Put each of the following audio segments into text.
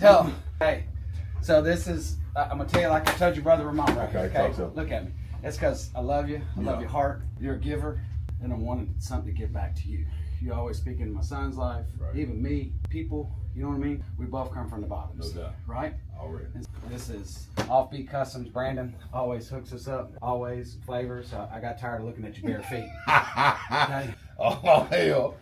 Tell him. Hey, so this is, I'm going to tell you like I told you, Brother Ramon right here, okay? So. Look at me. It's because I love you. I love your heart. You're a giver, and I wanted something to give back to you. You always speak into my son's life, even me, people, you know what I mean? We both come from the bottoms, No doubt. right? Already. And this is Offbeat Customs. Brandon always hooks us up, always flavors. I got tired of looking at your bare feet. Okay? Oh, hell.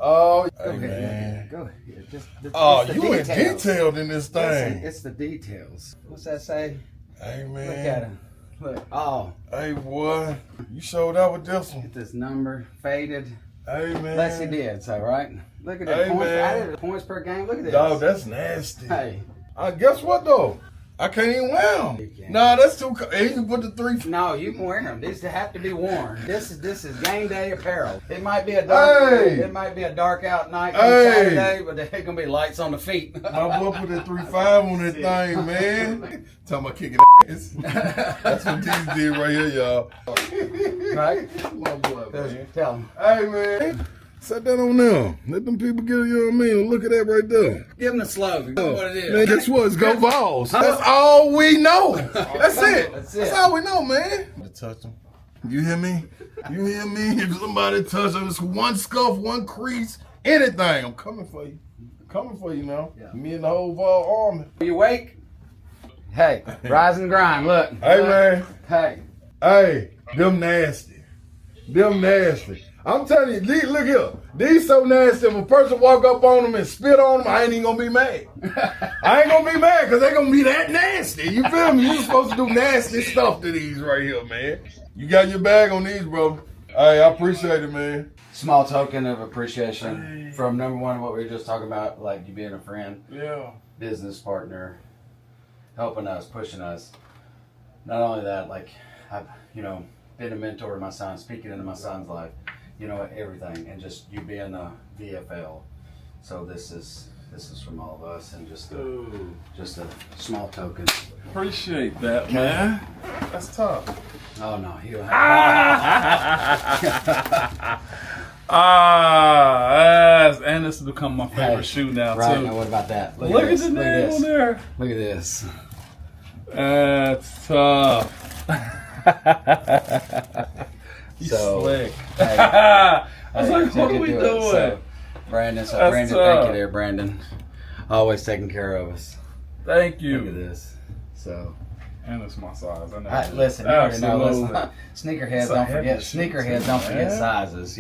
Oh, Go hey, ahead, man. go ahead. Oh, you in detailed in this thing. Listen, it's the details. What's that say? Hey, man. Look at him. Look. Oh. Hey, boy. You showed out with this one. Get this number faded. Hey, man. Let's he did, so right? Look at the Hey, points. man. I did the points per game. Look at this. Dog, that's nasty. Hey. Guess what, though? I can't even wear them. Nah, that's too cold. You can put the 3. No, you can wear them. These have to be worn. This is game day apparel. It might be a dark. Hey. It might be a dark out night on Hey. Saturday, but there's gonna be lights on the feet. My boy put that 3.5 on that thing, man. Talking about kicking ass. That's what these did right here, y'all. Right? My boy, man. Tell them. Hey, man. Set that on there. Let them people get, you know what I mean? Look at that right there. Give them the slogan. That's what it is. Man, guess what? It's Go Vols. That's all we know. That's it. That's all we know, man. To touch them. You hear me? You hear me? If somebody touch them, it's one scuff, one crease, anything. I'm coming for you. I'm coming for you now. Yeah. Me and the whole Vol army. You wake? Hey, rise and grind. Look. Hey, look. man. Hey. Hey, them nasty. Them nasty. I'm telling you, look here. These so nasty. If a person walk up on them and spit on them, I ain't even gonna be mad. I ain't gonna be mad because they gonna be that nasty. You feel me? You supposed to do nasty stuff to these right here, man. You got your bag on these, bro. Hey, I appreciate it, man. Small token of appreciation from number one, what we were just talking about, like you being a friend, business partner, helping us, pushing us. Not only that, like I've, been a mentor to my son, speaking into my son's life. Everything, and just you being a VFL. So this is from all of us, and just a small token. Appreciate that, man. That's tough. Oh no, you. And this has become my favorite shoe now right, too. Now what about that? Look at the name on there. Look at this. That's tough. He's slick. Hey, I was like, what are we doing? So, Brandon, thank you there, Brandon. Always taking care of us. Thank you. Look at this. So. And it's my size. I know. Listen, you already know. Sneakerheads, don't forget sizes.